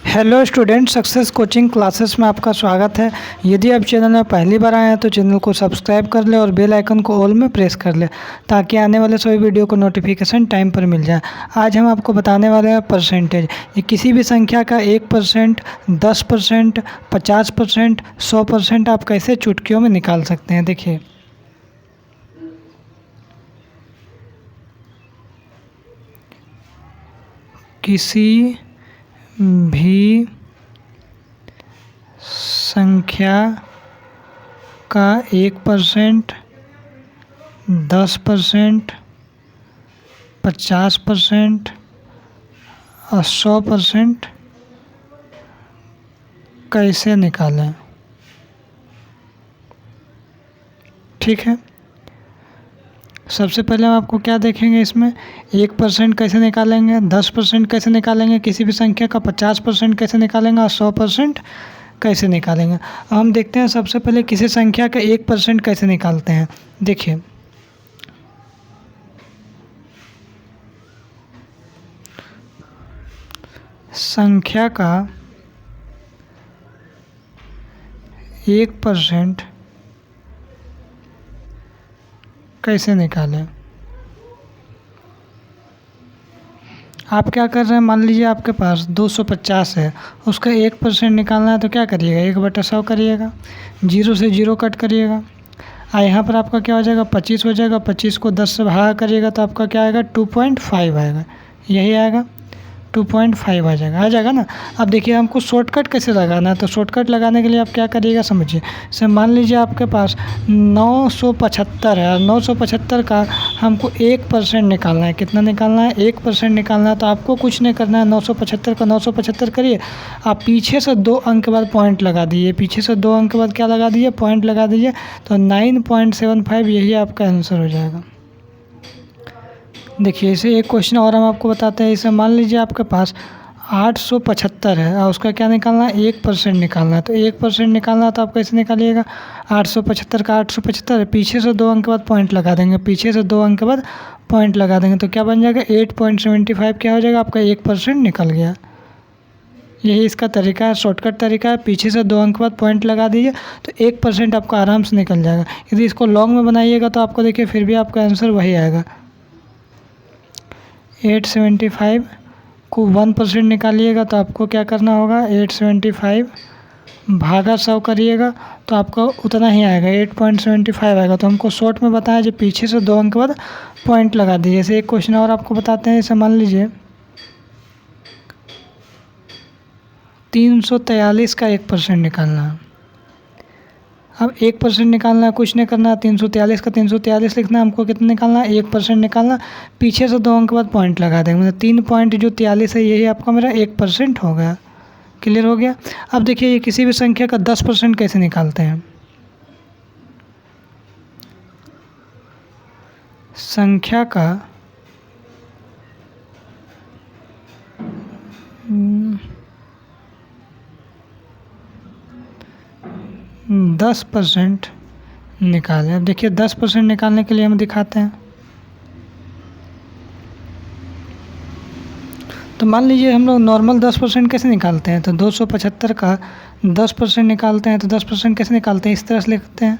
Hello student, success coaching classes में आपका स्वागत है। यदि आप चैनल में पहली बार आए हैं तो चैनल को सब्सक्राइब कर ले और बेल आइकन को ऑल में प्रेस कर ले ताकि आने वाले सभी वीडियो को नोटिफिकेशन टाइम पर मिल जाए। आज हम आपको बताने वाले हैं परसेंटेज। ये किसी भी संख्या का 1%, 10%, 50%, 100% आप कैसे चुटकियों में निकाल सकते हैं। देखिए, किसी भी संख्या का 1%, 10%, 50% और 100% कैसे निकालें। ठीक है, सबसे पहले हम आपको क्या देखेंगे। इसमें 1% कैसे निकालेंगे, 10% कैसे निकालेंगे किसी भी संख्या का, 50% कैसे निकालेंगे और 100% कैसे निकालेंगे। हम देखते हैं सबसे पहले किसी संख्या का 1% कैसे निकालते हैं। देखिए, संख्या का 1% कैसे निकालें। आप क्या कर रहे हैं, मान लीजिए आपके पास 250 है, उसका 1% निकालना है तो क्या करिएगा, 1/100 करिएगा, 0 से 0 कट करिएगा। यहाँ पर आपका क्या हो जाएगा, 25 हो जाएगा। 25 को 10 से भागा करिएगा तो आपका क्या आएगा, 2.5 आएगा। यही आएगा, 2.5 आ जाएगा ना। अब देखिए, हमको शॉर्टकट कैसे लगाना है। तो शॉर्टकट लगाने के लिए आप क्या करिएगा, समझिए। से मान लीजिए आपके पास 975 है और 975 का हमको 1% निकालना है। कितना निकालना है, 1% निकालना है। तो आपको कुछ नहीं करना है, 975 का 975 करिए, आप पीछे से 2 अंक के बाद पॉइंट लगा दीजिए। पीछे से 2 अंक के बाद क्या लगा दीजिए, पॉइंट लगा दीजिए। तो 9.75 यही आपका आंसर हो जाएगा। देखिए, इसे एक क्वेश्चन और हम आपको बताते हैं। इसे मान लीजिए आपके पास 875 है और उसका क्या निकालना है, 1% निकालना है। तो 1% निकालना है तो आप कैसे निकालिएगा, 875 का 875 पीछे से 2 अंक के बाद पॉइंट लगा देंगे। पीछे से 2 अंक के बाद पॉइंट लगा देंगे तो क्या बन जाएगा, 8.75 क्या हो जाएगा, आपका 1% निकल गया। यही इसका तरीका है, शॉर्टकट तरीका है। पीछे से 2 अंक के बाद पॉइंट लगा दीजिए तो 1% आपका आराम से निकल जाएगा। यदि इसको लॉन्ग में बनाइएगा तो आपको देखिए फिर भी आपका आंसर वही आएगा। 875 को 1% निकालिएगा तो आपको क्या करना होगा, 875 भागा 100 करिएगा तो आपका उतना ही आएगा, 8.75 आएगा। तो हमको शॉर्ट में बताया जो पीछे से 2 अंक के बाद पॉइंट लगा दीजिए। जैसे एक क्वेश्चन और आपको बताते हैं। जैसे मान लीजिए 343 का 1% निकालना है। अब 1% निकालना है, कुछ नहीं करना है, 343 का 343 लिखना है। हमको कितना निकालना है, 1% निकालना। पीछे से 2 अंक के बाद पॉइंट लगा देंगे, मतलब 3.43 है, यही आपका मेरा 1% हो गया। क्लियर हो गया। अब देखिए, ये किसी भी संख्या का 10% कैसे निकालते हैं। संख्या का 10% निकालें। अब देखिए, 10% निकालने के लिए हम दिखाते हैं। तो मान लीजिए हम लोग नॉर्मल 10% कैसे निकालते हैं। तो 275 का 10% निकालते हैं। तो 10% कैसे निकालते हैं, इस तरह से लिखते हैं,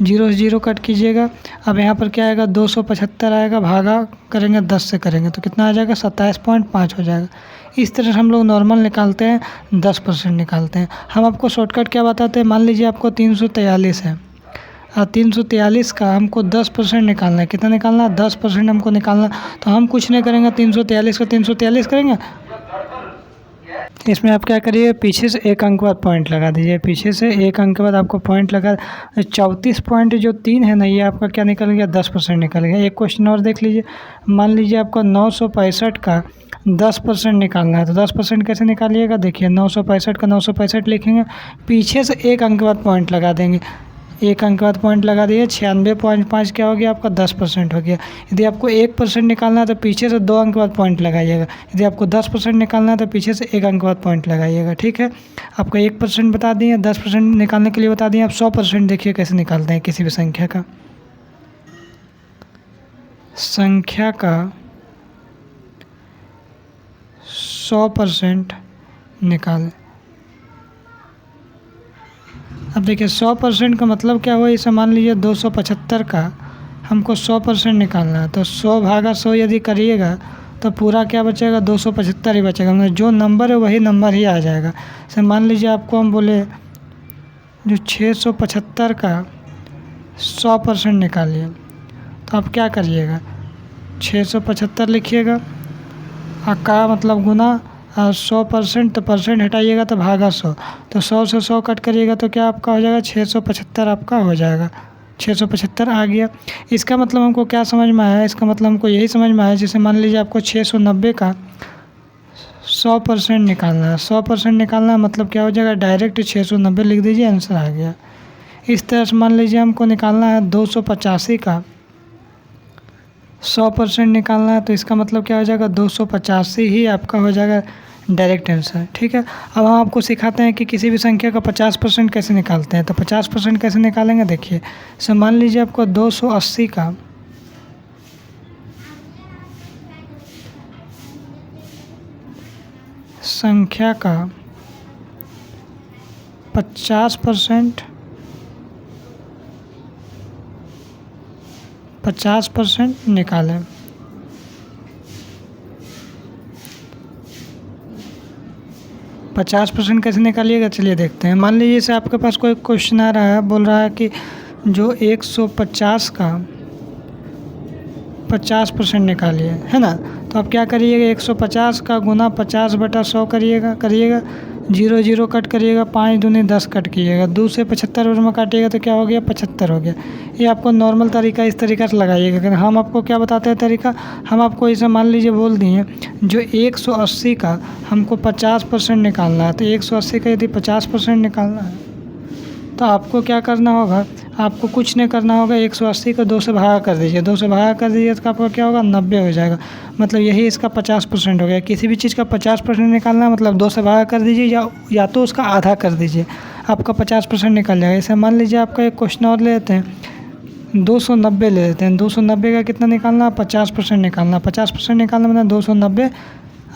0 से 0 कट कीजिएगा। अब यहाँ पर क्या आएगा, 275 आएगा, भागा करेंगे 10 से करेंगे तो कितना आ जाएगा, 27.5 हो जाएगा। इस तरह से हम लोग नॉर्मल निकालते हैं, 10% निकालते हैं। हम आपको शॉर्टकट क्या बताते हैं, मान लीजिए आपको 343 है और 343 का हमको 10% निकालना है। कितना निकालना है, 10% हमको निकालना। तो हम कुछ नहीं करेंगे, 343 का 343 करेंगे। इसमें आप क्या करिए, पीछे से 1 अंक के बाद पॉइंट लगा दीजिए। पीछे से 1 अंक के बाद आपको पॉइंट लगा, 34 पॉइंट जो 3 है ना, ये आपका क्या निकल गया, 10% निकल गया। एक क्वेश्चन और देख लीजिए। मान लीजिए आपको 965 का 10% निकालना है। तो 10% कैसे निकालिएगा, देखिए 965 का 965 लिखेंगे, पीछे से 1 अंक के बाद पॉइंट लगा देंगे। 1 अंक के बाद पॉइंट लगा दिए, 96.5 क्या हो गया, आपका 10% हो गया। यदि आपको 1% निकालना है तो पीछे से 2 अंक के बाद पॉइंट लगाइएगा। यदि आपको 10% निकालना है तो पीछे से 1 अंक के बाद पॉइंट लगाइएगा। ठीक है, आपका 1% बता दिए, 10% निकालने के लिए बता दिए। आप 100% देखिए कैसे निकालते हैं किसी भी संख्या का। संख्या का 100% निकालें। अब देखिए 100% का मतलब क्या हुआ, इसे मान लीजिए 275 का हमको 100% निकालना है, तो 100 भागा 100 यदि करिएगा तो पूरा क्या बचेगा, 275 ही बचेगा। मतलब जो नंबर है वही नंबर ही आ जाएगा। जैसे मान लीजिए आपको हम बोले जो 675 का 100% निकालिए, तो आप क्या करिएगा, 675 लिखिएगा, का मतलब गुना 100%, तो परसेंट हटाइएगा तो भागा 100, तो 100 से 100 कट करिएगा तो क्या आपका हो जाएगा, 675 आपका हो जाएगा। 675 आ गया। इसका मतलब हमको क्या समझ में आया, इसका मतलब हमको यही समझ में आया, जैसे मान लीजिए आपको 690 का 100% निकालना है। 100% निकालना है मतलब क्या हो जाएगा, डायरेक्ट 690 लिख दीजिए, आंसर आ गया। इस तरह से मान लीजिए हमको निकालना है 285 का 100% निकालना है, तो इसका मतलब क्या हो जाएगा, 285 ही आपका हो जाएगा डायरेक्ट आंसर। ठीक है। अब हम आपको सिखाते हैं कि किसी भी संख्या का 50% कैसे निकालते हैं। तो 50% कैसे निकालेंगे, देखिए। सो मान लीजिए आपको 280 का 50% निकालें। पचास % कैसे निकालिएगा, चलिए देखते हैं। मान लीजिए जैसे आपके पास कोई क्वेश्चन आ रहा है, बोल रहा है कि जो 150 का 50% निकालिए, है ना। तो आप क्या करिएगा, 150 का गुना 50/100 करिएगा 0 0 कट करिएगा, 5 दूनी 10 कट कीजिएगा, 2 से 75 में काटिएगा तो क्या हो गया, 75 हो गया। ये आपको नॉर्मल तरीका इस तरीका से लगाइएगा। अगर हम आपको क्या बताते हैं तरीका, हम आपको इसे मान लीजिए बोल दिए जो 180 का हमको 50% निकालना है, तो 180 का यदि 50% निकालना है तो आपको क्या करना होगा, आपको कुछ नहीं करना होगा, 180 को 2 से भागा कर दीजिए, 2 से भागा कर दीजिए तो आपका क्या होगा, 90 हो जाएगा। मतलब यही इसका 50% हो गया। किसी भी चीज़ का 50% निकालना है मतलब 2 से भागा कर दीजिए या तो उसका आधा कर दीजिए, आपका 50% निकल जाएगा। इसे मान लीजिए आपका एक क्वेश्चन और ले लेते हैं, 290 ले लेते हैं। 290 का कितना निकालना है, 50% निकालना। 50% निकालना मतलब 290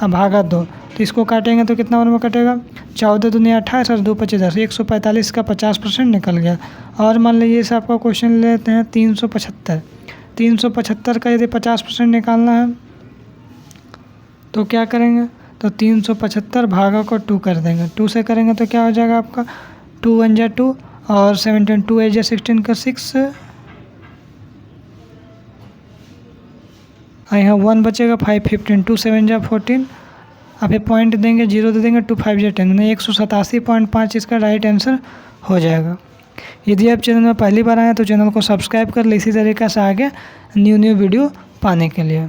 भागा 2, तो इसको काटेंगे तो कितना में कटेगा, 14 दूनी 28 और 2 25 10, 145 का 50% निकल गया। और मान लीजिए इसे आपका क्वेश्चन लेते हैं 375 का यदि 50% निकालना है तो क्या करेंगे, तो 375 भागा को 2 कर देंगे। 2 से करेंगे तो क्या हो जाएगा आपका, 2 1 जा 2 और 17 2 8 जा 16 का 6 और यहाँ 1 बचेगा, 5 15 2 7 जा 14, अब ये पॉइंट देंगे 0 दे देंगे, 2 5 जा 10, नहीं 187.5 इसका राइट आंसर हो जाएगा। यदि आप चैनल में पहली बार आए तो चैनल को सब्सक्राइब कर ले, इसी तरीके से आगे न्यू वीडियो पाने के लिए।